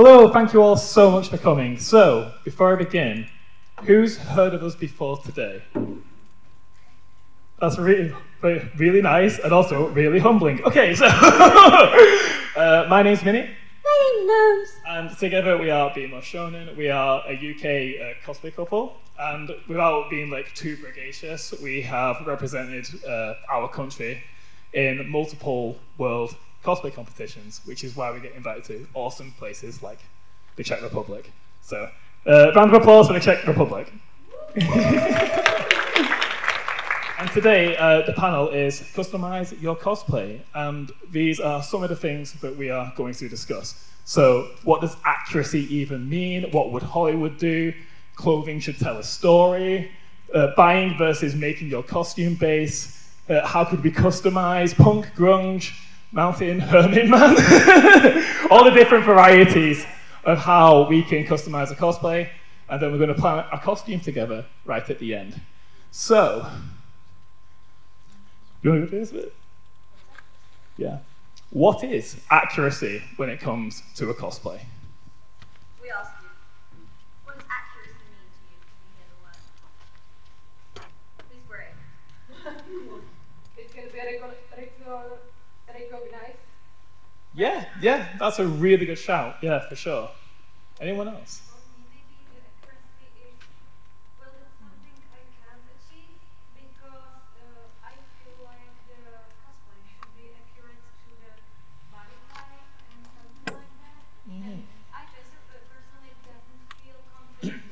Hello, thank you all so much for coming. So, before I begin, who's heard of us before today? That's really, really nice and also really humbling. Okay, so my name's Minnie. My name's Gnomes. And together we are Be More Shonen. We are a UK cosplay couple. And without being like too braggadocious, we have represented our country in multiple world cosplay competitions, which is why we get invited to awesome places like the Czech Republic. So, round of applause for the Czech Republic. And today, the panel is Customize Your Cosplay, and these are some of the things that we are going to discuss. So, what does accuracy even mean? What would Hollywood do? Clothing should tell a story. Buying versus making your costume base. How could we customize? Punk, grunge, mountain, hermit man. All the different varieties of how we can customize a cosplay. And then we're going to plan a costume together right at the end. So, you want to do this bit? Yeah. What is accuracy when it comes to a cosplay? We ask you, what does accuracy mean to you when you hear the word? Please brave. It can be recognized. Yeah, that's a really good shout. Yeah, for sure. Anyone else? Maybe the accuracy is, well, it's something I can't achieve because I feel like the cosplay should be accurate to the body type and something like that. And I just personally doesn't feel confident to,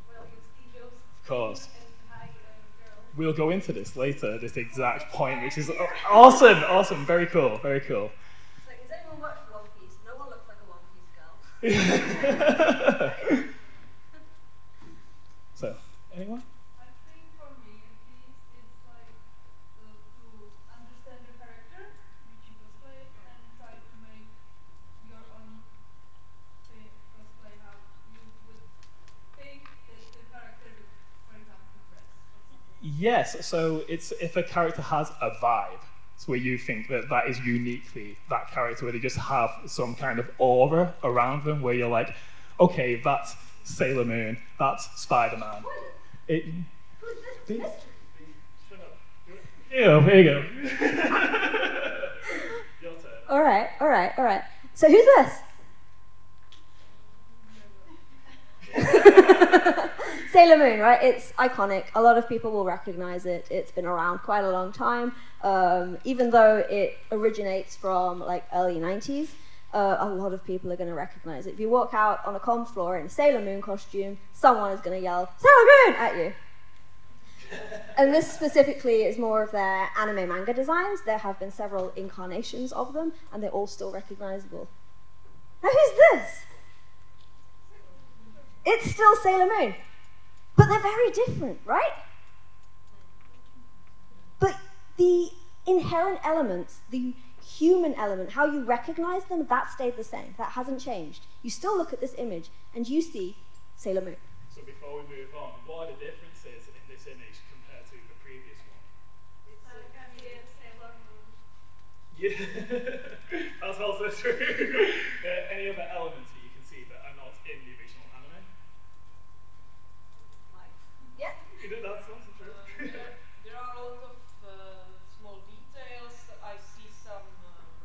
well, you see those Of course. and high girls. We'll go into this later, this exact point, which is awesome, very cool. It's like, has anyone watched One Piece? No one looks like a One Piece girl. So, anyone? I think for me, at least, it's like to understand the character which you cosplay and try to make your own cosplay how you would think that the character would, for example, dress or something. Yes, so it's if a character has a vibe, so where you think that that is uniquely that character, where they just have some kind of aura around them, where you're like, okay, that's Sailor Moon, that's Spider-Man. Who's this? Shut up. Here you go. Your turn. All right. So who's this? Sailor Moon, right? It's iconic. A lot of people will recognize it. It's been around quite a long time. Even though it originates from like early 90s, a lot of people are going to recognize it. If you walk out on a con floor in a Sailor Moon costume, someone is going to yell, Sailor Moon, at you. And this specifically is more of their anime manga designs. There have been several incarnations of them, and they're all still recognizable. Now who's this? It's still Sailor Moon. But they're very different, right? But the inherent elements, the human element, how you recognize them, that stayed the same. That hasn't changed. You still look at this image and you see Sailor Moon. So before we move on, what are the differences in this image compared to the previous one? It's like a weird Sailor Moon. Yeah, that's also true. Any other elements that you can see that are not in the original anime? Yeah. That's also true. There are a lot of small details. I see some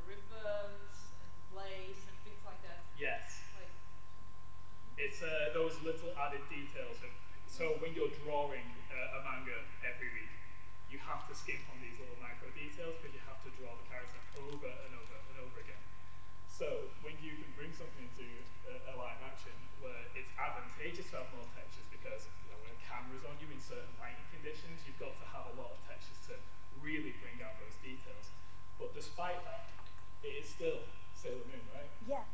ribbons and lace and things like that. Yes. Like, It's those little added details. So when you're drawing a manga every week, you have to skimp on these little micro details because you have to draw the character over and over and over again. So when you can bring something into a live action where it's advantageous to have more textures because when a camera's on you in certain lighting conditions, you've got to have a lot of textures to really bring out those details. But despite that, it is still Sailor Moon, right? Yeah.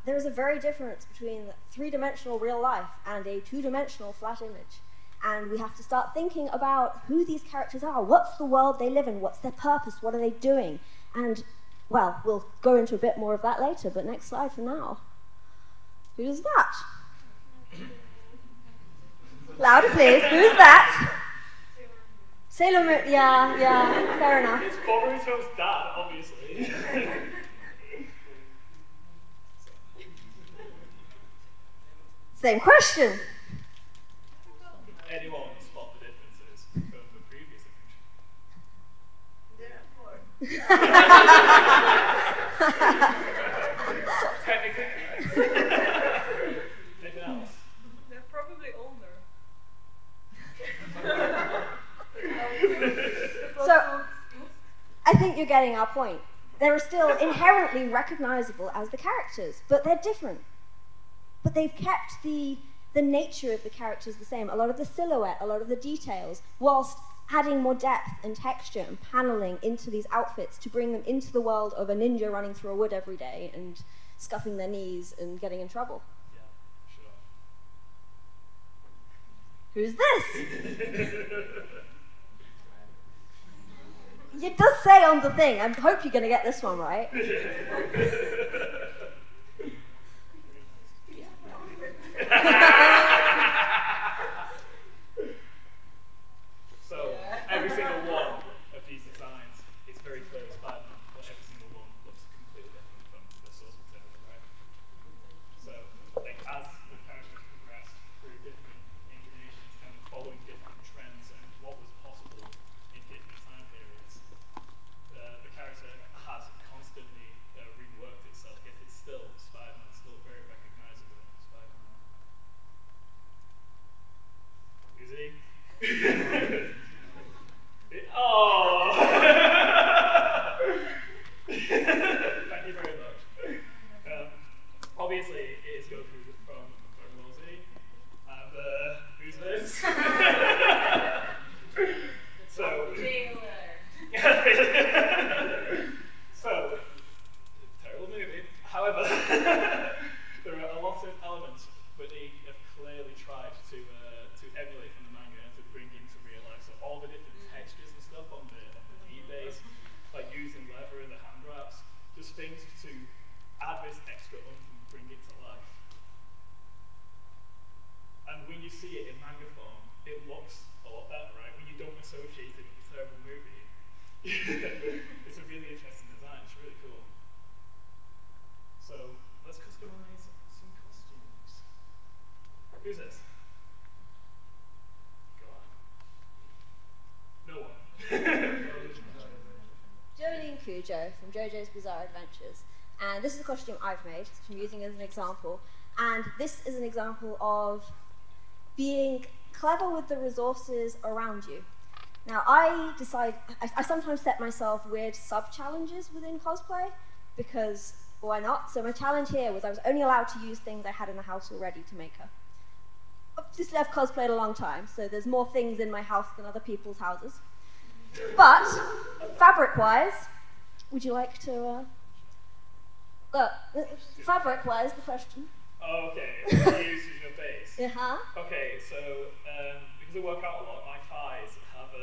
There's a very difference between three-dimensional real life and a two-dimensional flat image. And we have to start thinking about who these characters are. What's the world they live in? What's their purpose? What are they doing? And, well, we'll go into a bit more of that later, but next slide for now. Who's that? Louder, please. Who's that? Sailor Moon. Yeah, fair enough. It's Boruto's dad, obviously. Same question. Anyone spot the differences from the previous image? Technically. Anything else? They're probably older. So, I think you're getting our point. They're still inherently recognizable as the characters, but they're different. But they've kept the nature of the characters the same. A lot of the silhouette, a lot of the details, whilst adding more depth and texture and paneling into these outfits to bring them into the world of a ninja running through a wood every day and scuffing their knees and getting in trouble. Yeah, sure. Who's this? It does say on the thing. I hope you're going to get this one right. So, every single one of these designs is very clear as Spider-Man, but every single one looks completely different from the source material, right? So, like, as the characters progress through different incarnations and following different trends and what was possible in different time periods, the character has constantly reworked itself, yet it's still Spider-Man, still very recognizable Spider-Man. Is he? Oh! Thank you very much. Obviously, it is Goku from Dragon Ball Z. And who's this? So, so, terrible movie. However, there are a lot of elements that they have clearly tried to emulate from the manga and to bring into real life. So all the different textures and stuff on the G base, like using leather and the hand wraps, just things to add this extra oomph and bring it to life. And when you see it in manga form, it looks a lot better, right? When you don't associate it with a terrible movie, it's a really interesting design. It's really cool. So let's customize some costumes. Who's this? No one. Jolene Cujo from JoJo's Bizarre Adventures. And this is a costume I've made, which I'm using as an example. And this is an example of being clever with the resources around you. Now, I sometimes set myself weird sub-challenges within cosplay, because why not? So my challenge here was I was only allowed to use things I had in the house already to make her. Obviously, I've cosplayed a long time, so there's more things in my house than other people's houses. But, fabric-wise, would you like to, fabric-wise, the question. Oh, okay. Using your base. Uh-huh. Okay, so, because I work out a lot, my thighs have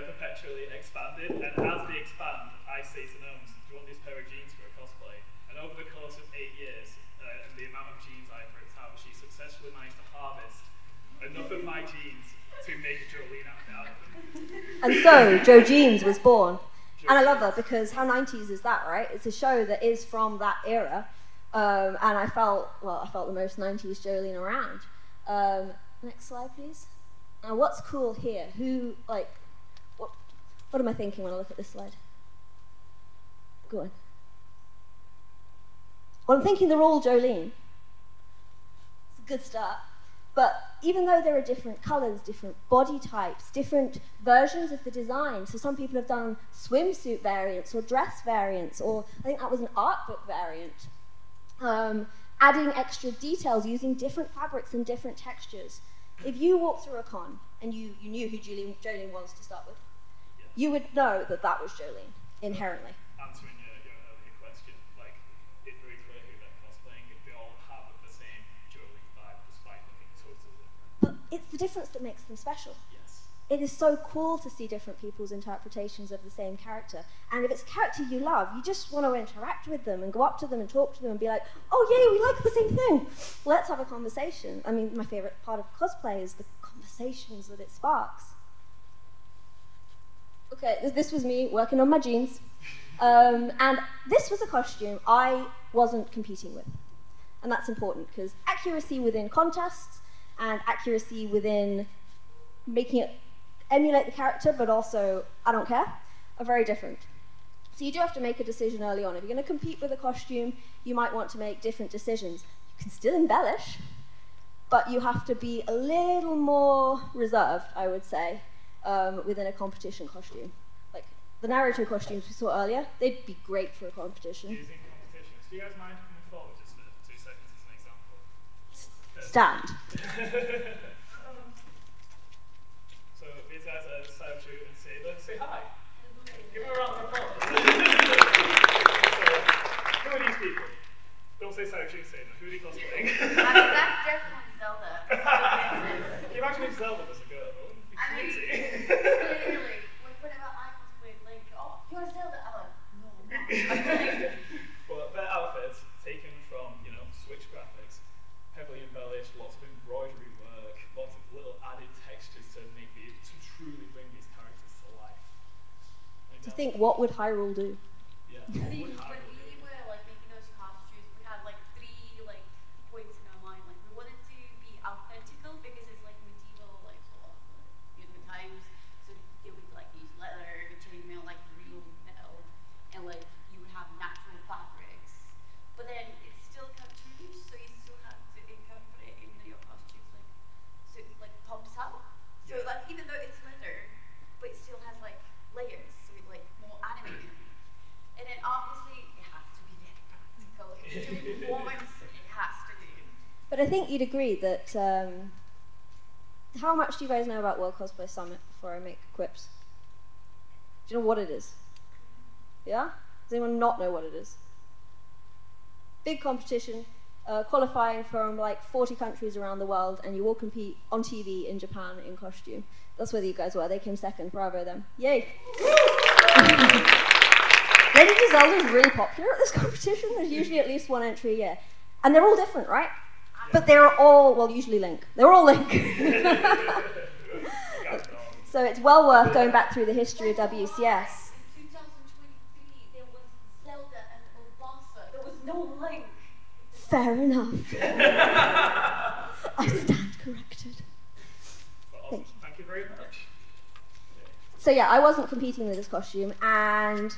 perpetually expanded, and as they expand, I say to gnomes, do you want this pair of jeans for a cosplay? And over the course of 8 years, and the amount of jeans I've ripped out, she successfully managed to harvest enough of my jeans to make Jolene out of them. And so, Jo Jeans was born. And I love her because how 90s is that, right? It's a show that is from that era. And I felt the most 90s Jolene around. Next slide, please. Now, what's cool here? What am I thinking when I look at this slide? Go on. Well, I'm thinking they're all Jolene. It's a good start. But even though there are different colors, different body types, different versions of the design, so some people have done swimsuit variants or dress variants, or I think that was an art book variant, adding extra details using different fabrics and different textures. If you walked through a con and you knew who Jolene was to start with, Yeah. you would know that that was Jolene, inherently. Answering your earlier question, like, it's very clear who they're cosplaying. They all have the same Jolene vibe, despite looking totally different. But it's the difference that makes them special. Yes. It is so cool to see different people's interpretations of the same character. And if it's a character you love, you just want to interact with them and go up to them and talk to them and be like, oh yay, we like the same thing. Let's have a conversation. I mean, my favorite part of cosplay is the conversations that it sparks. Okay, this was me working on my jeans. And this was a costume I wasn't competing with. And that's important because accuracy within contests and accuracy within making it emulate the character, but also I don't care, are very different. So you do have to make a decision early on. If you're going to compete with a costume, you might want to make different decisions. You can still embellish, but you have to be a little more reserved, I would say, within a competition costume. Like the Naruto costumes we saw earlier, they'd be great for a competition. Using competitions. Do you guys mind coming forward just for 2 seconds as an example? Stand. So these guys are Cybertruth and Saber. Say hi. Give them a round of applause. So, who are these people? Don't say Cybertruth and Saber. Who are they cosplaying? I mean, that's definitely Zelda. Can you imagine if Zelda was a girl? It'd be I mean, crazy. clearly, like whenever I cosplay Link, oh, you're Zelda. I'm like, no, I'm not. But their outfits, taken from, Switch graphics, heavily embellished, lots of embroidery work, lots of little added textures to truly bring these characters to life. To think, what would Hyrule do? Yeah. When we were like making those costumes, we had like 3 like points in our mind. Like we wanted to be authentical because it's like medieval, like sort of times. So it would like use leather, chainmail, like real metal, and like you would have natural fabrics. But then it's still cartoonish, so you still have to incorporate it into your costumes, like so it like pops out. So like even though it's leather, but it still has like layers, so it like more animated. And then obviously it has to be very practical. If you're doing performance, it has to be. But I think you'd agree that, how much do you guys know about World Cosplay Summit before I make quips? Do you know what it is? Yeah? Does anyone not know what it is? Big competition, qualifying from like 40 countries around the world, and you all compete on TV in Japan in costume. That's where you guys were. They came second. Bravo them. Yay! Legend of Zelda is really popular at this competition. There's usually at least 1 entry a year. And they're all different, right? But they're all, well, usually Link. They're all Link. So it's well worth going back through the history of WCS. In 2023, there was Zelda and Mombasa. There was no Link. Fair enough. I stand corrected. Awesome. Thank you very much. So yeah, I wasn't competing with this costume, and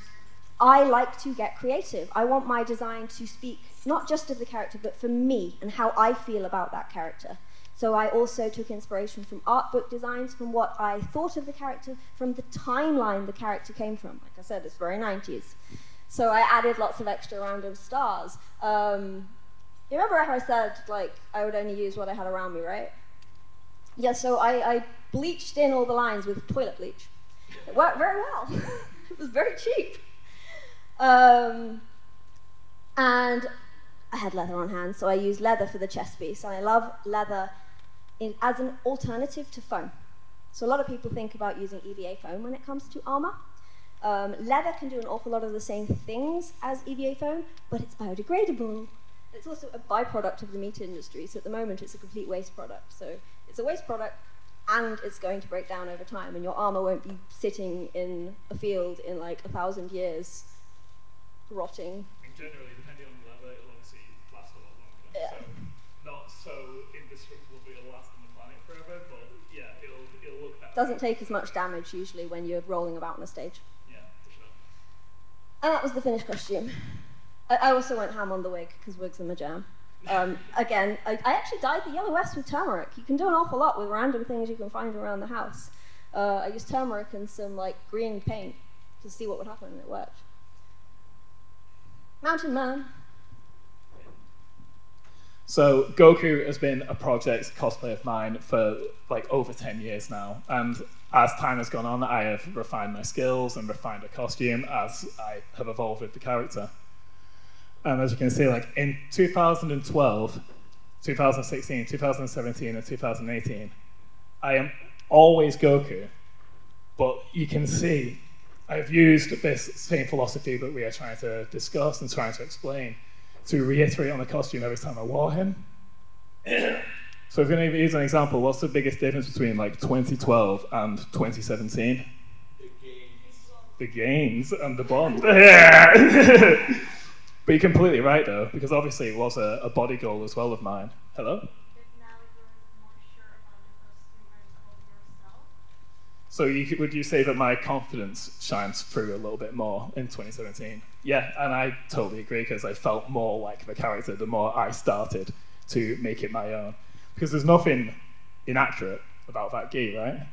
I like to get creative. I want my design to speak not just of the character, but for me and how I feel about that character. So I also took inspiration from art book designs, from what I thought of the character, from the timeline the character came from. Like I said, it's very 90s. So I added lots of extra random stars. You remember how I said, like, I would only use what I had around me, right? Yeah, so I bleached in all the lines with toilet bleach. It worked very well. It was very cheap. And I had leather on hand, so I used leather for the chest piece. And I love leather as an alternative to foam. So a lot of people think about using EVA foam when it comes to armor. Leather can do an awful lot of the same things as EVA foam, but it's biodegradable. It's also a byproduct of the meat industry, so at the moment it's a complete waste product. So it's a waste product, and it's going to break down over time, and your armor won't be sitting in a field in like 1,000 years, rotting. And generally, depending on the leather, it'll obviously last a lot longer. Yeah. So not so indestructible that it'll last on the planet forever, but yeah, it'll look better. Doesn't take as much damage usually when you're rolling about on a stage. Yeah, for sure. And that was the finished costume. I also went ham on the wig, because wigs are my jam. Again, I actually dyed the yellow vest with turmeric. You can do an awful lot with random things you can find around the house. I used turmeric and some like green paint to see what would happen, and it worked. Mountain Man. So Goku has been a project cosplay of mine for like over 10 years now, and as time has gone on, I have refined my skills and refined the costume as I have evolved with the character. And as you can see, like in 2012, 2016, 2017, and 2018, I am always Goku, but you can see I've used this same philosophy that we are trying to discuss and trying to explain to reiterate on the costume every time I wore him. So if we're going to use an example, what's the biggest difference between like 2012 and 2017? The games. The games and the Bond. Yeah. But you're completely right, though, because obviously it was a body goal as well of mine. Hello? But now you're more sure about the costume and call yourself. So would you say that my confidence shines through a little bit more in 2017? Yeah, and I totally agree, because I felt more like the character the more I started to make it my own. Because there's nothing inaccurate about that gi, right?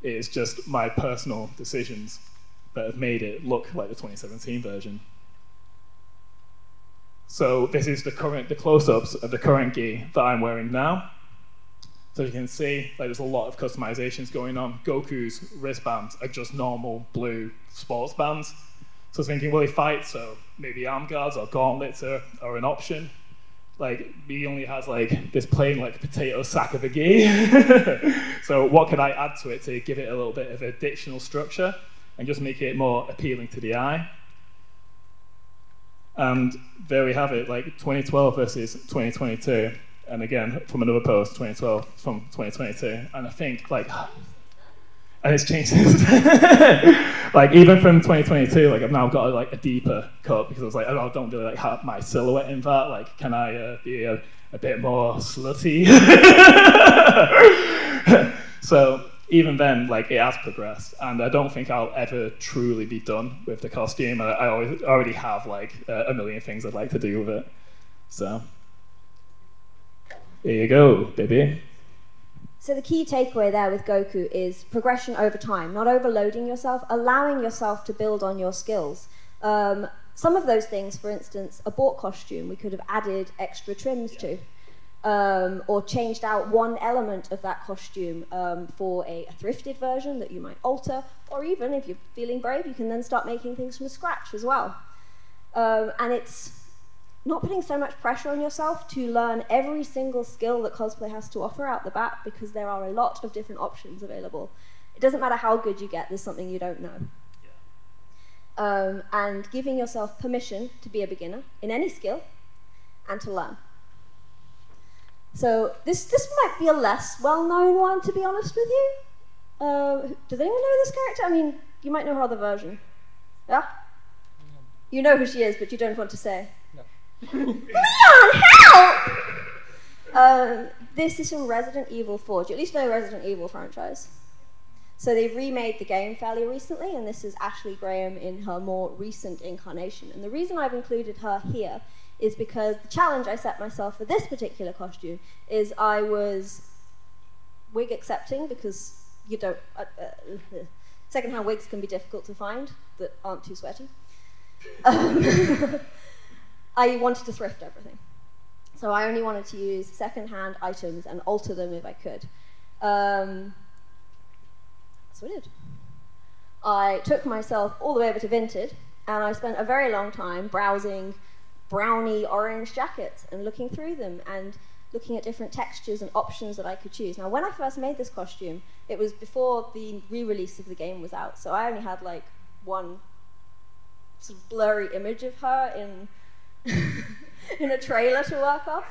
It is just my personal decisions that have made it look like the 2017 version. So this is the close-ups of the current gi that I'm wearing now. So you can see, like, there's a lot of customizations going on. Goku's wristbands are just normal blue sports bands. So I was thinking, well, he fights, so maybe arm guards or gauntlets are an option. Like, he only has like this plain like potato sack of a gi. So what could I add to it to give it a little bit of additional structure and just make it more appealing to the eye? And there we have it, like 2012 versus 2022. And again, from another post, 2012 from 2022. And I think, like, and it's changed since. Like, even from 2022, like, I've now got like a deeper cut, because I was like, oh, I don't really like have my silhouette in that. Like, can I be a bit more slutty? So even then, like, it has progressed, and I don't think I'll ever truly be done with the costume. I already have like a million things I'd like to do with it. So there you go, baby. So the key takeaway there with Goku is progression over time, not overloading yourself, allowing yourself to build on your skills. Some of those things, for instance, a bought costume, we could have added extra trims to, or changed out one element of that costume for a thrifted version that you might alter, or even if you're feeling brave, you can then start making things from scratch as well. And it's not putting so much pressure on yourself to learn every single skill that cosplay has to offer out the bat, because there are a lot of different options available. It doesn't matter how good you get, there's something you don't know. And giving yourself permission to be a beginner in any skill and to learn. So this might be a less well-known one, to be honest with you. Does anyone know this character? I mean, you might know her other version. Yeah? You know who she is, but you don't want to say. Leon, help! This is from Resident Evil 4. Do you at least know the Resident Evil franchise? So they've remade the game fairly recently, and this is Ashley Graham in her more recent incarnation. And the reason I've included her here is because the challenge I set myself for this particular costume is I was wig accepting, because you don't... second-hand wigs can be difficult to find that aren't too sweaty. I wanted to thrift everything. So I only wanted to use second-hand items and alter them if I could. That's what I did. I took myself all the way over to Vinted, and I spent a very long time browsing brownie orange jackets and looking through them and looking at different textures and options that I could choose. Now, when I first made this costume, it was before the re-release of the game was out, so I only had like one sort of blurry image of her in in a trailer to work off.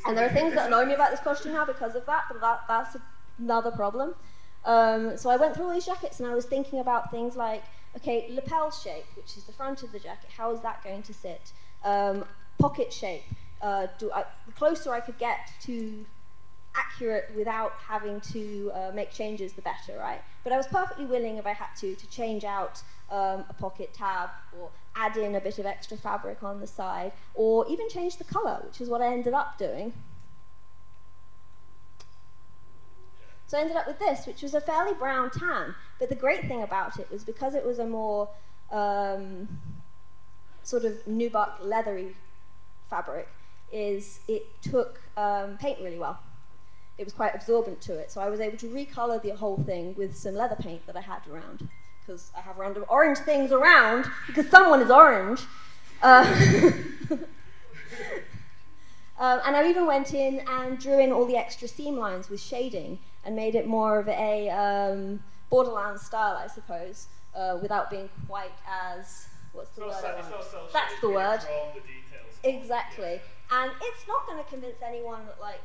And there are things that annoy me about this costume now because of that, but that's another problem. So I went through all these jackets, and I was thinking about things like, okay, lapel shape, which is the front of the jacket, how is that going to sit? Pocket shape, the closer I could get to accurate without having to make changes, the better, right? But I was perfectly willing, if I had to change out a pocket tab, or add in a bit of extra fabric on the side, or even change the color, which is what I ended up doing. So I ended up with this, which was a fairly brown tan, but the great thing about it was because it was a more sort of nubuck leathery fabric, is it took paint really well. It was quite absorbent to it, so I was able to recolor the whole thing with some leather paint that I had around, because I have random orange things around, because someone is orange. And I even went in and drew in all the extra seam lines with shading and made it more of a Borderlands style, I suppose, without being quite as, what's the word? That's the word. Exactly. And it's not going to convince anyone that, like,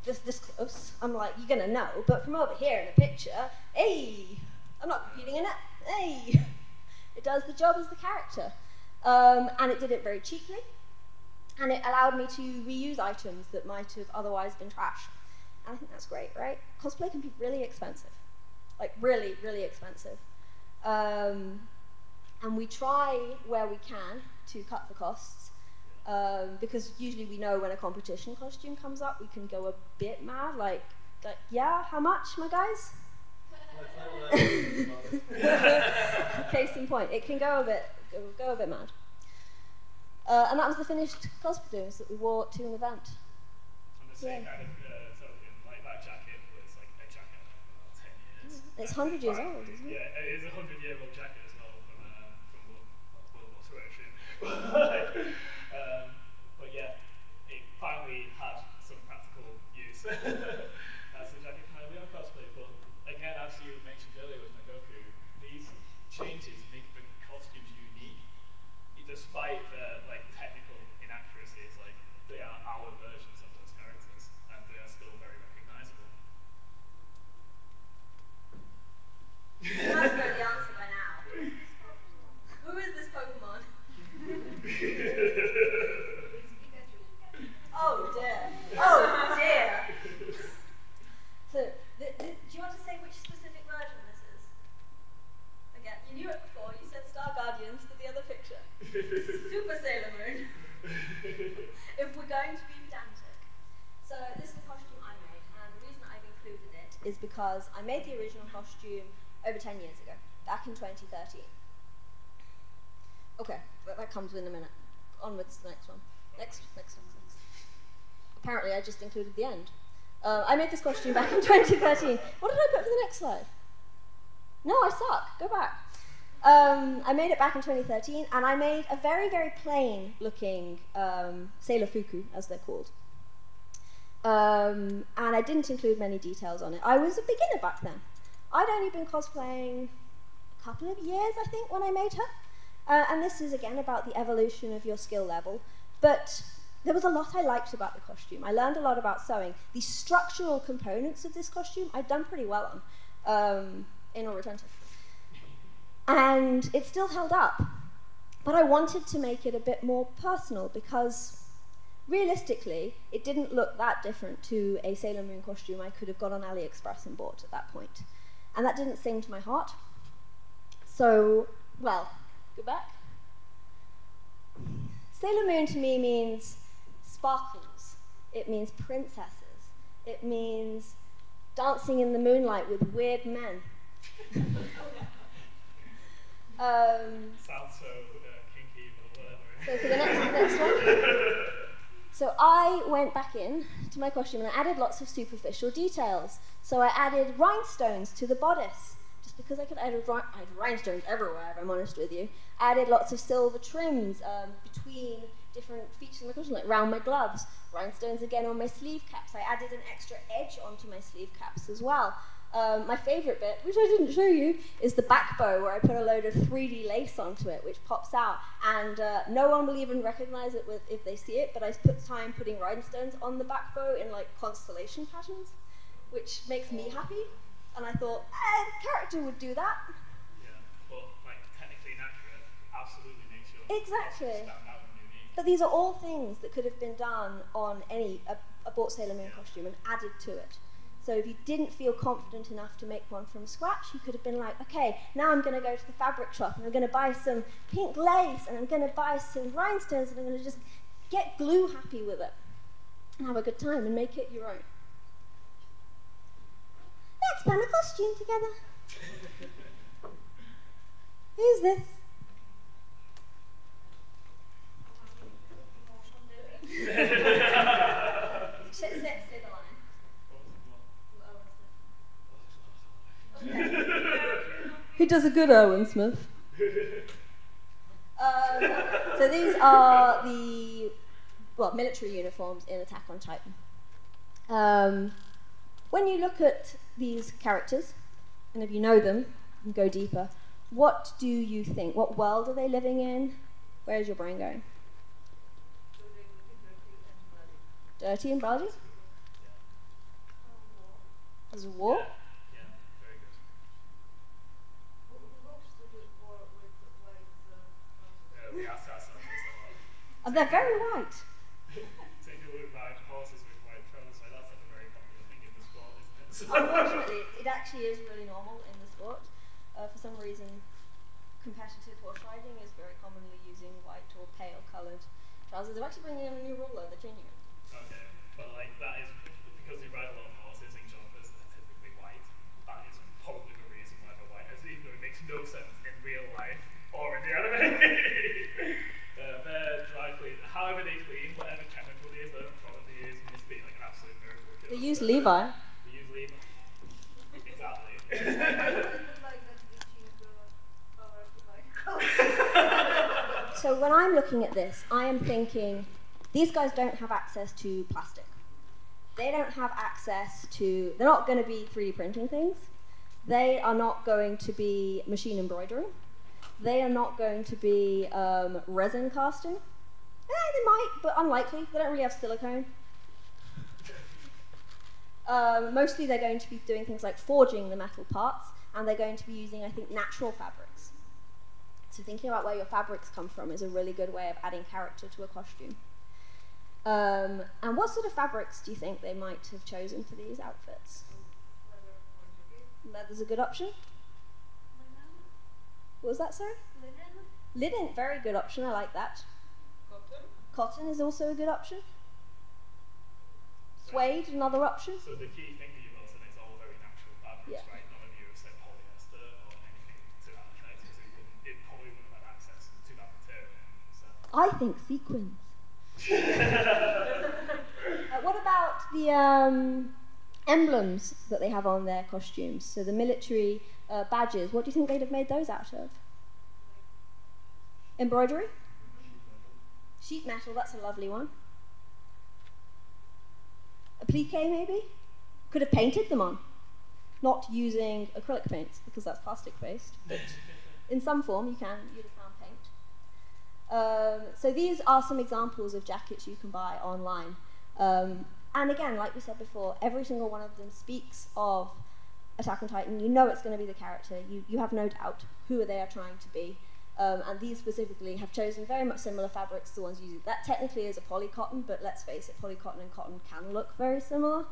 this close, I'm like, you're going to know, but from over here in a picture, hey, I'm not competing in it, hey, it does the job as the character. And it did it very cheaply. And it allowed me to reuse items that might have otherwise been trash. And I think that's great, right? Cosplay can be really expensive. Like, really, really expensive. And we try where we can to cut the costs. Because usually we know when a competition costume comes up, we can go a bit mad, like yeah, how much, my guys? Case in point, it can go a bit mad. And that was the finished costumes that we wore to an event. On the same kind of token, like that jacket was like a jacket of about 10 years. It's 100 years old, isn't it? Yeah, it is a 100-year-old jacket as well from World War II, actually. But yeah, it finally had some practical use. That's the jacket kind of on cosplay. But again, as you mentioned earlier with Nagoku, these changes make the costumes unique, despite the like technical inaccuracies. Like they are our versions of those characters, and they are still very recognizable. You must know the answer by now. Who is this Pokemon? Oh dear. Oh dear. So, do you want to say which specific version this is? Again, you knew it before. You said Star Guardians for the other picture. This is Super Sailor Moon. If we're going to be pedantic. So this is the costume I made, and the reason I've included it is because I made the original costume over 10 years ago, back in 2013. Okay, that comes in a minute. Onwards to the next one. Next. Apparently I just included the end. I made this costume back in 2013. What did I put for the next slide? No, I suck. Go back. I made it back in 2013, and I made a very, very plain looking Sailor Fuku, as they're called. And I didn't include many details on it. I was a beginner back then. I'd only been cosplaying a couple of years, I think, when I made her. And this is, again, about the evolution of your skill level. But there was a lot I liked about the costume. I learned a lot about sewing. The structural components of this costume I'd done pretty well on, anal retentive. And it still held up. But I wanted to make it a bit more personal because, realistically, it didn't look that different to a Sailor Moon costume I could have got on AliExpress and bought at that point. And that didn't sing to my heart. So, well, go back. Sailor Moon to me means sparkles. It means princesses. It means dancing in the moonlight with weird men. Sounds so kinky, but whatever. So for the next one. So I went back in to my costume and I added lots of superficial details. So I added rhinestones to the bodice, just because I had rhinestones everywhere, if I'm honest with you. I added lots of silver trims between different features of my costume, like around my gloves. Rhinestones again on my sleeve caps. I added an extra edge onto my sleeve caps as well. My favourite bit, which I didn't show you, is the back bow, where I put a load of 3D lace onto it, which pops out. And no one will even recognise it if they see it, but I put time putting rhinestones on the back bow in like constellation patterns, which makes me happy. And I thought, a character would do that. Yeah, but like technically inaccurate absolutely makes your Exactly. stand out and unique. But these are all things that could have been done on a bought Sailor Moon costume and added to it. So if you didn't feel confident enough to make one from scratch, you could have been like, okay, now I'm going to go to the fabric shop and I'm going to buy some pink lace and I'm going to buy some rhinestones and I'm going to just get glue happy with it and have a good time and make it your own. Let's plan a costume together. Who's this? Say the line. Who does a good Owen Smith? So these are the military uniforms in Attack on Titan. When you look at these characters, and if you know them and go deeper, what do you think? What world are they living in? Where is your brain going? Dirty and bloody? There's a war? Yeah, very good. The assassin And they're very white. Same people who ride horses with white trousers, so that's like a very popular thing in the sport, isn't it? So Unfortunately, it actually is really normal in the sport. For some reason, competitive horse riding is very commonly using white or pale coloured trousers. They're actually bringing in a new rule though, they're changing it. okay, but like that is because they ride a lot of horses in jumpers and they're typically white. That is probably the reason why they're white, even though it makes no sense in real life or in the anime. They're dry clean. However they clean, whatever chemical they use, whatever product they use, must be like an absolute miracle. They use Levi. They use Levi. Exactly. It was like that they changed the power of the light. So when I'm looking at this, I am thinking, these guys don't have access to plastic. They don't have access to, they're not going to be 3D printing things. They are not going to be machine embroidering. They are not going to be resin casting. They might, but unlikely. They don't really have silicone. Mostly they're going to be doing things like forging the metal parts, and they're going to be using, I think, natural fabrics. So thinking about where your fabrics come from is a really good way of adding character to a costume. And what sort of fabrics do you think they might have chosen for these outfits? Leather's a good option. What was that, sorry? Linen, very good option, I like that. Cotton. Cotton is also a good option. Suede, another option. So the key thing that you've also said is all very natural fabrics, Yeah. right? None of you have said polyester or anything to that effect, because it probably wouldn't have access to that material. So. I think sequins. What about the emblems that they have on their costumes? So the military badges, what do you think they'd have made those out of? Embroidery? Sheet metal, that's a lovely one. Applique, maybe? Could have painted them on. Not using acrylic paints, because that's plastic based, but in some form you'd have found paint. So these are some examples of jackets you can buy online. And again, like we said before, every single one of them speaks of Attack on Titan. You know it's going to be the character. You have no doubt who they are trying to be. And these specifically have chosen very much similar fabrics to the ones used. That technically is a polycotton, but let's face it, polycotton and cotton can look very similar.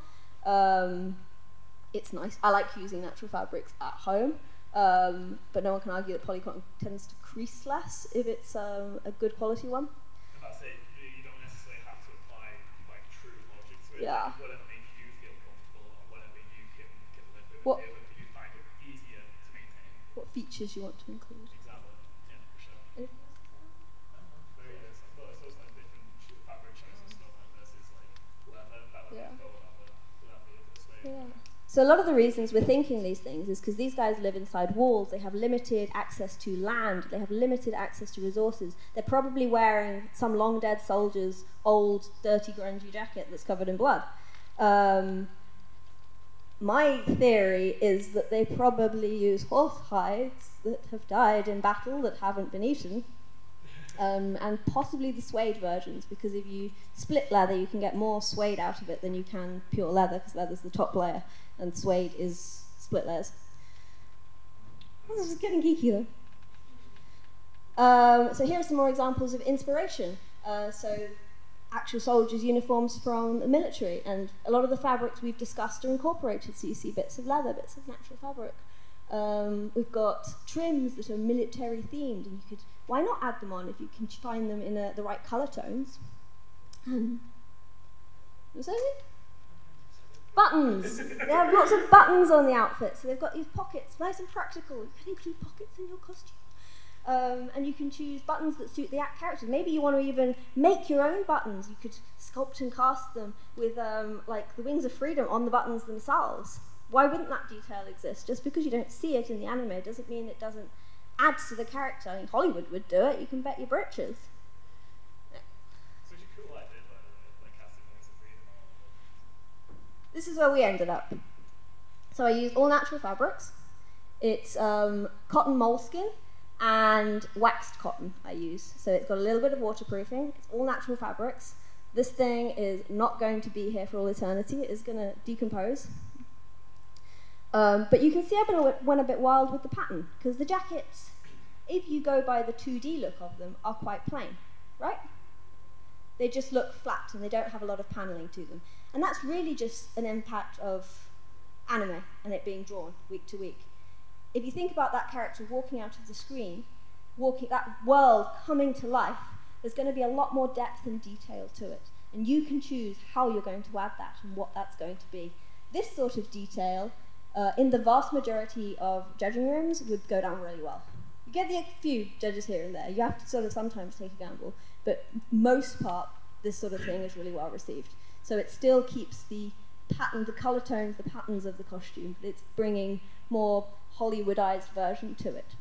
It's nice. I like using natural fabrics at home, but no one can argue that polycotton tends to crease less if it's a good quality one. And that's it. You don't necessarily have to apply like true logic to it. Yeah. Like, whatever makes you feel comfortable and whatever you can live with What- and deal with, you find it easier to maintain. What features you want to include? Exactly. Yeah, for sure. Anything else? Very good. So it's also like different fabric choices and stuff like versus like leather. That would Yeah. go without the other way. Yeah. So a lot of the reasons we're thinking these things is because these guys live inside walls, they have limited access to land, they have limited access to resources. They're probably wearing some long dead soldier's old, dirty, grungy jacket that's covered in blood. My theory is that they probably use horse hides that have died in battle that haven't been eaten. And possibly the suede versions, because if you split leather, you can get more suede out of it than you can pure leather, because leather's the top layer, and suede is split layers. Oh, this is getting geeky though. So here are some more examples of inspiration. So actual soldiers' uniforms from the military, and a lot of the fabrics we've discussed are incorporated, so you see bits of leather, bits of natural fabric. We've got trims that are military themed, and you could, why not add them on if you can find them in the right colour tones? Was that it? Buttons! They have lots of buttons on the outfit, so they've got these pockets, nice and practical. You can include pockets in your costume. And you can choose buttons that suit the characters. Maybe you want to even make your own buttons. You could sculpt and cast them with like the Wings of Freedom on the buttons themselves. Why wouldn't that detail exist? Just because you don't see it in the anime doesn't mean it doesn't add to the character. I mean, Hollywood would do it, you can bet your britches. Such a cool idea, by the way, like casting Wings of Freedom on all of them. This is where we ended up. So I used all natural fabrics. It's cotton moleskin and waxed cotton I use. So it's got a little bit of waterproofing. It's all natural fabrics. This thing is not going to be here for all eternity. It is going to decompose. But you can see I went a bit wild with the pattern, because the jackets, if you go by the 2D look of them, are quite plain, right? they just look flat and they don't have a lot of paneling to them. And that's really just an impact of anime and it being drawn week to week. If you think about that character walking out of the screen, that world coming to life, there's going to be a lot more depth and detail to it. And you can choose how you're going to add that and what that's going to be. This sort of detail, in the vast majority of judging rooms, would go down really well. You get a few judges here and there. You have to sort of sometimes take a gamble, but most part, this sort of thing is really well received. So it still keeps the pattern, the color tones, the patterns of the costume, but it's bringing more Hollywoodized version to it.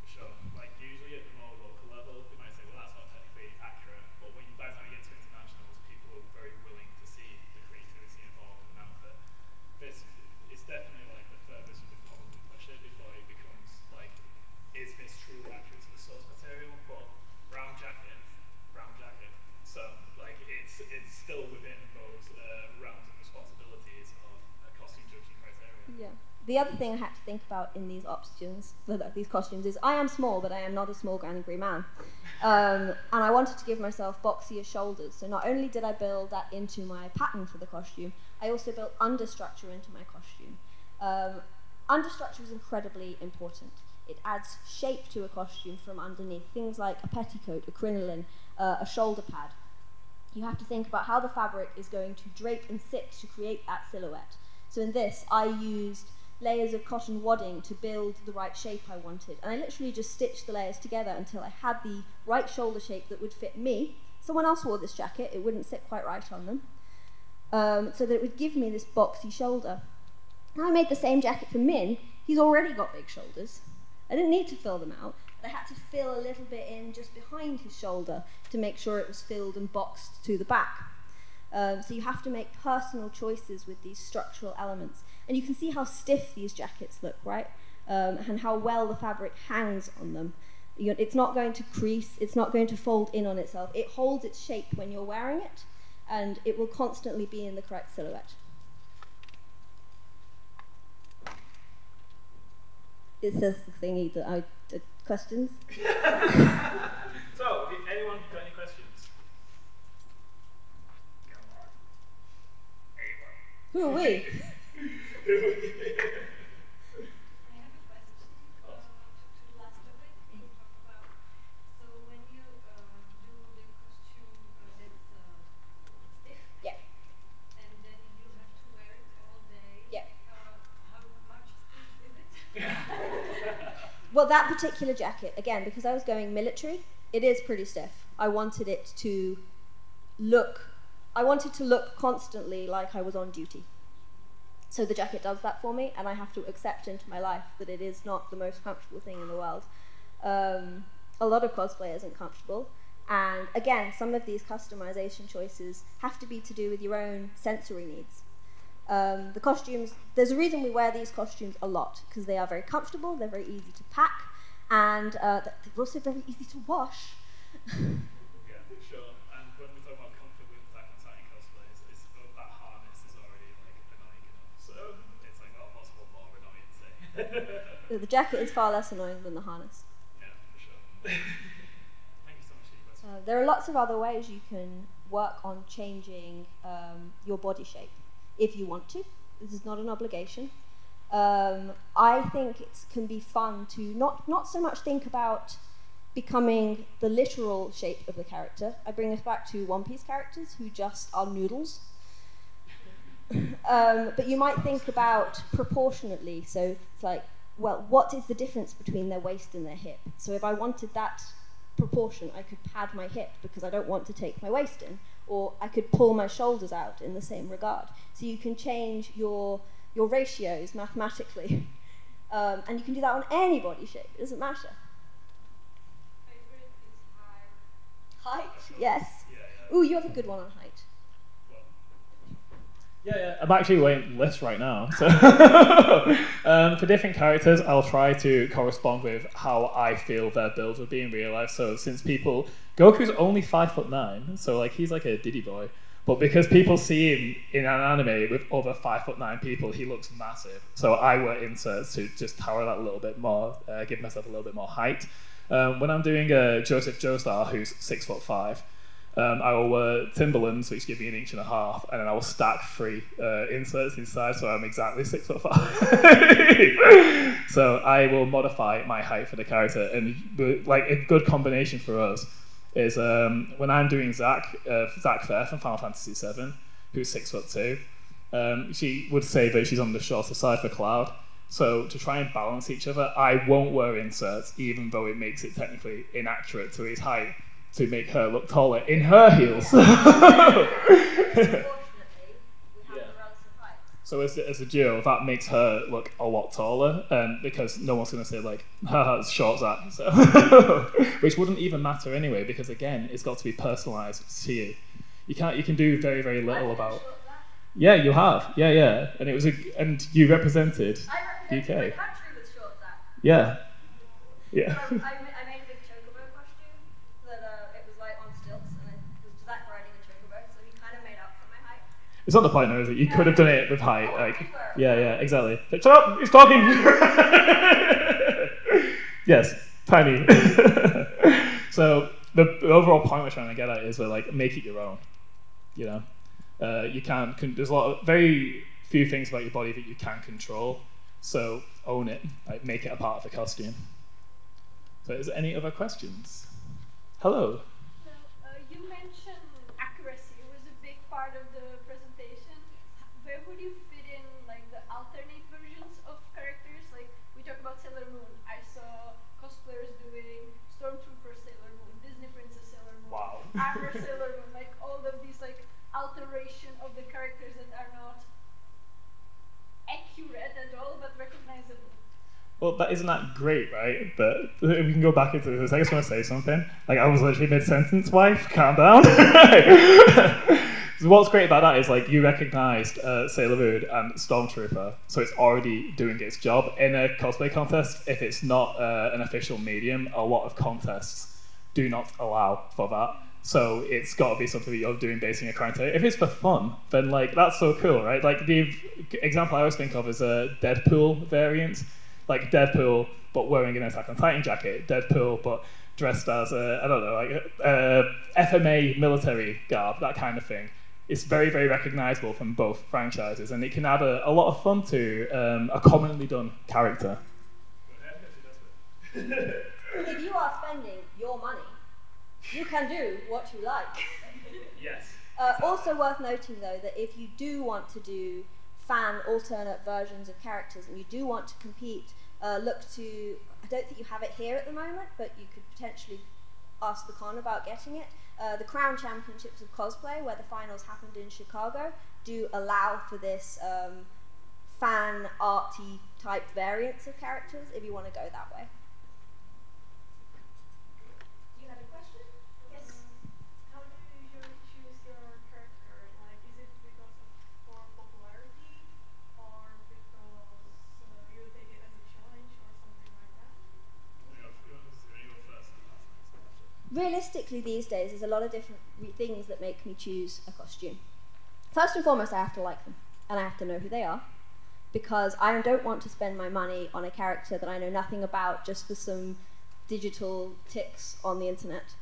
For sure. Like usually at the more local level, they might say, well, that's not technically accurate. But when by the time you get to internationals, people are very willing to see the creativity involved in an outfit. This is definitely like the furthest you can probably push it before it becomes like, is this truly accurate to the source material? But brown jacket. So like it's still within those realms and responsibilities of costume judging criteria. Yeah. The other thing I had to think about in these these costumes is I am small, but I am not a small angry man. And I wanted to give myself boxier shoulders. So not only did I build that into my pattern for the costume, I also built understructure into my costume. Understructure is incredibly important. It adds shape to a costume from underneath. Things like a petticoat, a crinoline, a shoulder pad. You have to think about how the fabric is going to drape and sit to create that silhouette. So in this, I used layers of cotton wadding to build the right shape I wanted. And I literally just stitched the layers together until I had the right shoulder shape that would fit me. Someone else wore this jacket, it wouldn't sit quite right on them. So that it would give me this boxy shoulder. Now I made the same jacket for Min. He's already got big shoulders. I didn't need to fill them out, but I had to fill a little bit in just behind his shoulder to make sure it was filled and boxed to the back. So you have to make personal choices with these structural elements. And you can see how stiff these jackets look, right? And how well the fabric hangs on them. It's not going to crease, it's not going to fold in on itself. It holds its shape when you're wearing it, and it will constantly be in the correct silhouette. It says the thingy that I did. Questions? So, anyone got any questions? Who are we? I have a question to the last topic you talked about. So when you do the costume that's stiff, Yeah. and then you have to wear it all day, Yeah. how much stiff is it? Well, that particular jacket, again, because I was going military, it is pretty stiff. I wanted to look constantly like I was on duty. So the jacket does that for me, and I have to accept into my life that it is not the most comfortable thing in the world. A lot of cosplay isn't comfortable, and again, some of these customization choices have to be to do with your own sensory needs. The costumes, there's a reason we wear these costumes a lot, because they are very comfortable, they're very easy to pack, and they're also very easy to wash. Yeah, sure. And when we talk about comfort with Attack on Titan cosplays, it's that harness is already like annoying enough. So it's like, oh, what's one more annoyance? The jacket is far less annoying than the harness. Yeah, for sure. Thank you so much for your question. There are lots of other ways you can work on changing your body shape if you want to. This is not an obligation. I think it can be fun to not so much think about becoming the literal shape of the character. I bring us back to One Piece characters who just are noodles. But you might think about proportionately. So it's like, well, what is the difference between their waist and their hip? So if I wanted that proportion, I could pad my hip because I don't want to take my waist in, or I could pull my shoulders out in the same regard. So you can change your ratios mathematically, and you can do that on any body shape. It doesn't matter. Favorite is high. Height, yes. Yeah. Ooh, you have a good one on height. Yeah, I'm actually waiting lists right now. So for different characters, I'll try to correspond with how I feel their builds are being realized. So since Goku's only 5'9", so like he's like a Diddy boy. But because people see him in an anime with other 5'9" people, he looks massive. So I wear inserts to just tower that a little bit more, give myself a little bit more height. When I'm doing a Joseph Joestar, who's 6'5", I will wear Timberlands, which give me 1.5 inches, and then I will stack 3 inserts inside, so I'm exactly 6'5". So I will modify my height for the character, and like a good combination for us is when I'm doing Zack Fair from Final Fantasy VII, who's 6'2". She would say that she's on the shorter side for Cloud. So to try and balance each other, I won't wear inserts, even though it makes it technically inaccurate to his height, to make her look taller in her heels. Unfortunately, we have the relative heights. So as a duo, that makes her look a lot taller, because no one's going to say like, haha, it's short Zack. So which wouldn't even matter anyway, because again, it's got to be personalised to you. You can do very, very little about. Yeah, you have. Yeah, and it was and you represented I UK. represented my country with short Zack. Yeah. So I made a big chocobo costume that it was like on stilts, and it was Zack riding a chocobo, so he kind of made up for my height. It's not the point, though, is it? You could have done it with height. Like, yeah, exactly. Like, shut up! He's talking. Yes, tiny. So the overall point we're trying to get at is like make it your own. You know. You can't. There's very few things about your body that you can control. So own it. Like make it a part of the costume. So, is there any other questions? Hello. So, you mentioned accuracy was a big part of the presentation. Where would you fit in like the alternate versions of characters? Like we talked about Sailor Moon. I saw cosplayers doing Stormtrooper Sailor Moon, Disney Princess Sailor Moon, Wow. Armor Sailor Moon, like all of these like alteration of the characters that are not accurate at all but recognizable. Well, isn't that great, right? But we can go back into this. I just want to say something. Like, I was literally mid-sentence, wife. Calm down. So what's great about that is, like, you recognised Sailor Moon and Stormtrooper, so it's already doing its job. In a cosplay contest, if it's not an official medium, a lot of contests do not allow for that. So it's got to be something that you're doing basing a criteria. If it's for fun, then, like, that's so cool, right? Like, the example I always think of is a Deadpool variant. Like Deadpool, but wearing an Attack on Titan jacket. Deadpool, but dressed as FMA military garb, that kind of thing. It's very, very recognizable from both franchises, and it can add a lot of fun to a commonly done character. If you are spending your money, you can do what you like. Yes. Also worth noting, though, that if you do want to do fan alternate versions of characters and you do want to compete, look to, I don't think you have it here at the moment, but you could potentially ask the con about getting it. The Crown Championships of Cosplay, where the finals happened in Chicago, do allow for this fan arty type variants of characters if you want to go that way. You had a question? Yes. How do you usually choose your character? Like, is it because of for popularity, or because you take it as a challenge or something like that? Realistically, these days, there's a lot of different things that make me choose a costume. First and foremost, I have to like them, and I have to know who they are, because I don't want to spend my money on a character that I know nothing about just for some digital ticks on the internet.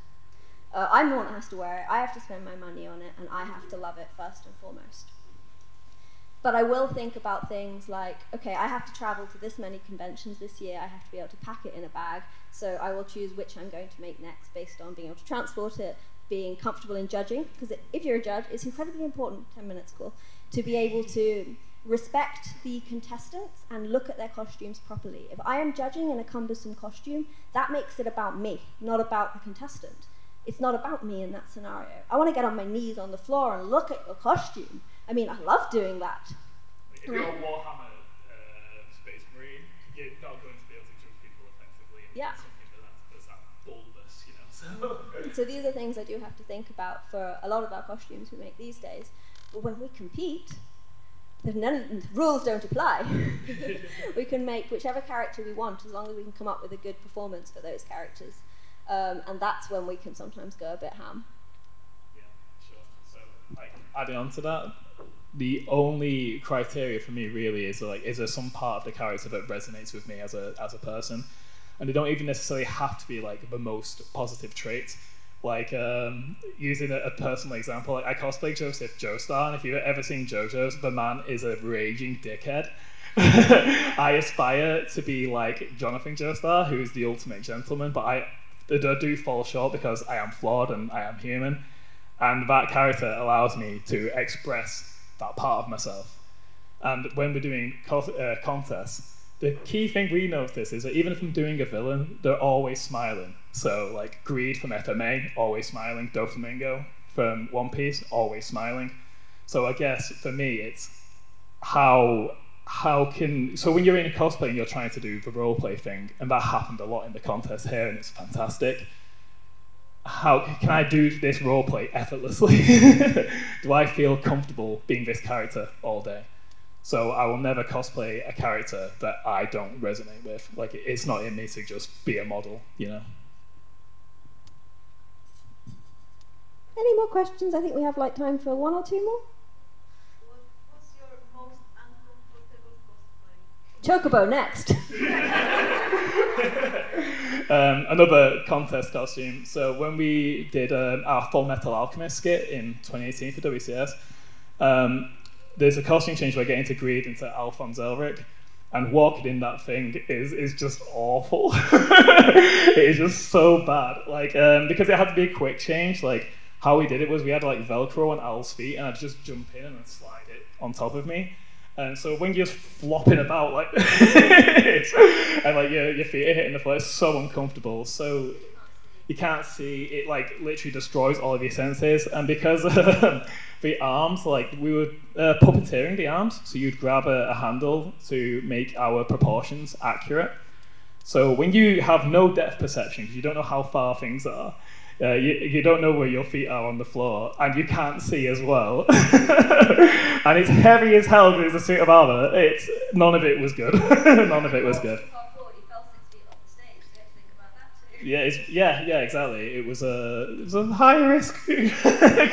I'm the one that has to wear it, I have to spend my money on it, and I have to love it first and foremost. But I will think about things like, okay, I have to travel to this many conventions this year, I have to be able to pack it in a bag, so I will choose which I'm going to make next based on being able to transport it, being comfortable in judging, because if you're a judge, it's incredibly important, 10-minute school, to be able to respect the contestants and look at their costumes properly. If I am judging in a cumbersome costume, that makes it about me, not about the contestant. It's not about me in that scenario. I want to get on my knees on the floor and look at your costume. I mean, I love doing that. If you're a Warhammer Space Marine, you're not going to be able to judge people effectively. And Yeah. something that's that bulbous, you know. So these are things I do have to think about for a lot of our costumes we make these days. But when we compete, the rules don't apply. We can make whichever character we want as long as we can come up with a good performance for those characters. And that's when we can sometimes go a bit ham. Yeah, sure. So, like, adding on to that, the only criteria for me really is like, is there some part of the character that resonates with me as a person? And they don't even necessarily have to be like the most positive traits. Like using a personal example, like I cosplay Joseph Joestar, and if you've ever seen JoJo's, the man is a raging dickhead. I aspire to be like Jonathan Joestar, who is the ultimate gentleman, but I do fall short because I am flawed and I am human, and that character allows me to express that part of myself. And when we're doing contests, the key thing we notice is that even if I'm doing a villain, they're always smiling. So like Greed from FMA, always smiling. Doflamingo from One Piece, always smiling. So I guess for me, it's so when you're in a cosplay and you're trying to do the roleplay thing, and that happened a lot in the contest here, and it's fantastic. How can I do this roleplay effortlessly? Do I feel comfortable being this character all day? So I will never cosplay a character that I don't resonate with. Like, it's not in me to just be a model, you know? Any more questions? I think we have like time for one or two more. What's your most uncomfortable cosplay? Chocobo next. Another contest costume. So when we did our Full Metal Alchemist skit in 2018 for WCS, there's a costume change where getting to Greed into Alphonse Elric, and walking in that thing is just awful. It is just so bad. Like because it had to be a quick change. Like how we did it was we had like Velcro on Al's feet, and I'd just jump in and slide it on top of me. And so when you're just flopping about like and like your feet are hitting the floor, it's so uncomfortable. So you can't see it, like literally destroys all of your senses. And because the arms, like we were puppeteering the arms, so you'd grab a handle to make our proportions accurate. So when you have no depth perception, because you don't know how far things are, you don't know where your feet are on the floor, and you can't see as well. And it's heavy as hell because it's a suit of armor. None of it was good. None of it was good. Yeah, exactly. It was a high risk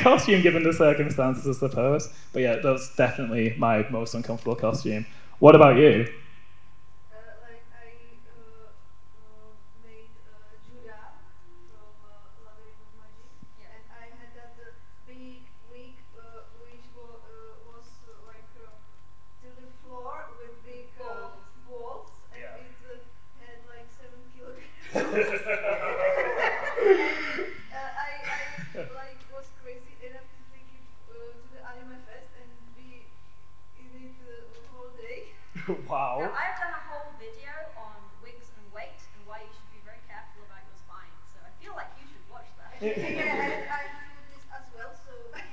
costume given the circumstances, I suppose. But yeah, that's definitely my most uncomfortable costume. What about you? Like I made Judah from Labyrinth of Magic, and I had that big wig which was like to the floor with big balls, and it had like 7 kilograms. I like was crazy enough to take it to the Anime Fest and be in it the whole day. Wow. Now, I've done a whole video on wigs and weight and why you should be very careful about your spine, so I feel like you should watch that. Yeah, I do this as well, so like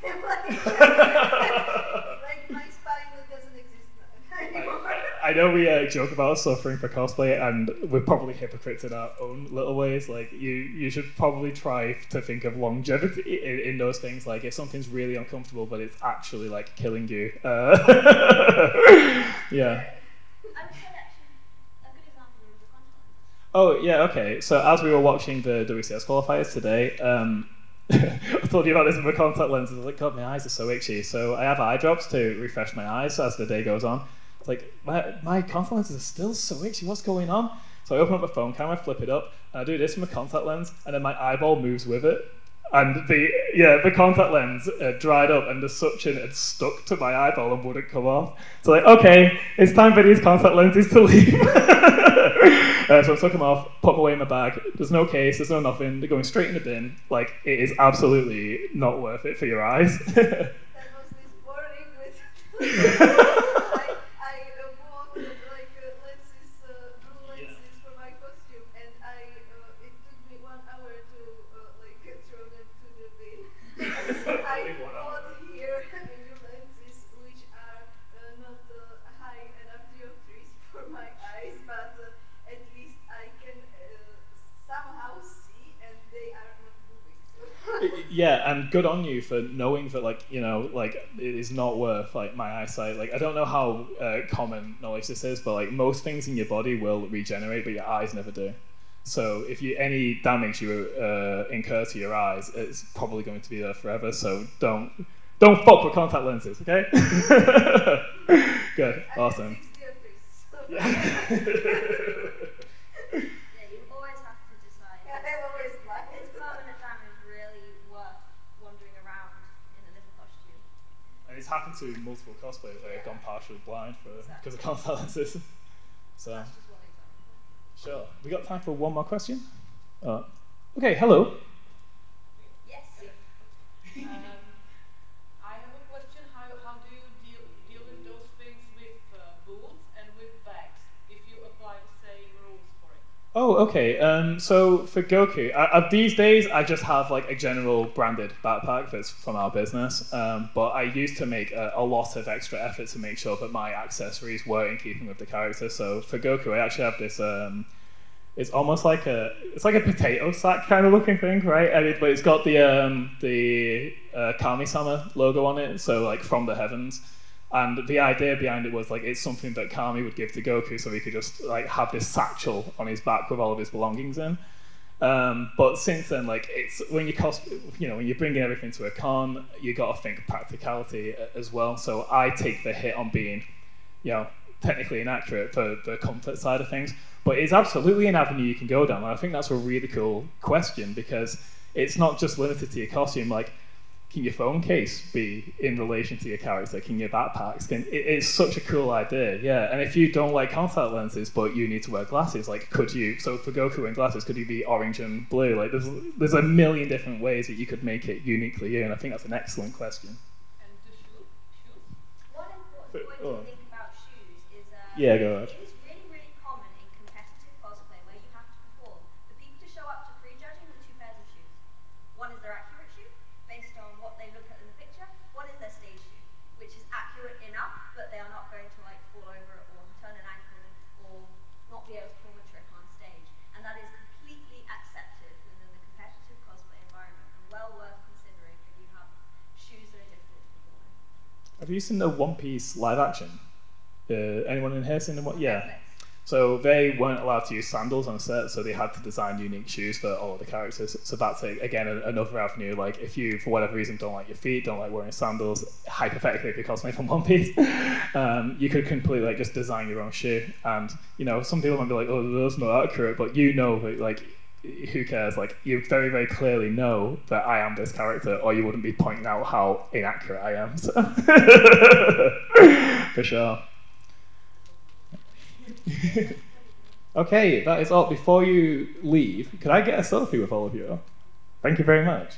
my spine doesn't exist anymore. I know we joke about suffering for cosplay, and we're probably hypocrites in our own little ways. Like you should probably try to think of longevity in those things. Like if something's really uncomfortable, but it's actually like killing you. Yeah. I would say actually a good example is the content. Oh yeah. Okay. So as we were watching the WCS qualifiers today, I told you about this with my contact lenses. I was like, God, my eyes are so itchy. So I have eye drops to refresh my eyes as the day goes on. It's like, my contact lenses are still so itchy, what's going on? So I open up my phone camera, flip it up, and I do this with my contact lens, and then my eyeball moves with it. And the contact lens dried up, and the suction had stuck to my eyeball and wouldn't come off. So like, okay, it's time for these contact lenses to leave. So I took them off, put them away in my bag. There's no case, there's no nothing. They're going straight in the bin. Like, it is absolutely not worth it for your eyes. That was this boring with I bought like lenses, blue lenses for my costume, and it took me 1 hour to like throw them to the bin. I bought here new lenses which are not high enough dioptries for my eyes, but at least I can somehow see, and they are not moving. So. Yeah, and good on you for knowing that, like, you know, like, it is not worth, like, my eyesight. Like, I don't know how common knowledge this is, but, like, most things in your body will regenerate, but your eyes never do. So if any damage you incur to your eyes, it's probably going to be there forever, so don't fuck with contact lenses, okay? Good, awesome. Yeah, you always have to decide. Yeah, I always like it. Permanent damage really happened to multiple cosplayers. They've gone partially blind because of contact lenses. So, That's just one example. sure. We got time for one more question? Okay, hello. Yes. I have a question. How do you deal with those things with boots and with bags if you apply the same rules for it? Oh, okay. So for Goku, these days I just have like a general branded backpack that's from our business. But I used to make a lot of extra effort to make sure that my accessories were in keeping with the character. So for Goku, I actually have this. It's almost like a potato sack kind of looking thing, right? And but it's got the Kami-sama logo on it. So like from the heavens. And the idea behind it was like it's something that Kami would give to Goku, so he could just like have this satchel on his back with all of his belongings in. But since then, like it's when when you're bringing everything to a con, you got to think of practicality as well. So I take the hit on being, technically inaccurate for the comfort side of things. But it's absolutely an avenue you can go down, and I think that's a really cool question because it's not just limited to your costume. Like, can your phone case be in relation to your character? Can your backpacks? It's such a cool idea, yeah. And if you don't like contact lenses, but you need to wear glasses, like could you? So for Goku wearing glasses, could you be orange and blue? Like there's a million different ways that you could make it uniquely you, and I think that's an excellent question. And the shoes? One important point to think about shoes is Yeah, go ahead. it is really, really common in competitive cosplay where you have to perform for people to show up to prejudging with two pairs of shoes. One is their accurate shoe, based on what they look at in the picture. One is their stage shoe, which is accurate enough, but they are not going to like fall over or turn an ankle or not be able to perform a trick on stage. And that is completely accepted within the competitive cosplay environment and well worth considering if you have shoes that are difficult to perform in. Have you seen the One Piece live action? Anyone in here seen the one? Yeah. Netflix. So they weren't allowed to use sandals on set, so they had to design unique shoes for all of the characters. So that's, again, another avenue. Like, if you, for whatever reason, don't like your feet, don't like wearing sandals, hypothetically, if you're cosplaying from One Piece, you could completely, just design your own shoe. And, some people might be like, oh, that's not accurate, but that, who cares? Like, you very, very clearly know that I am this character, or you wouldn't be pointing out how inaccurate I am. So. For sure. Okay, that is all. Before you leave, could I get a selfie with all of you? Thank you very much.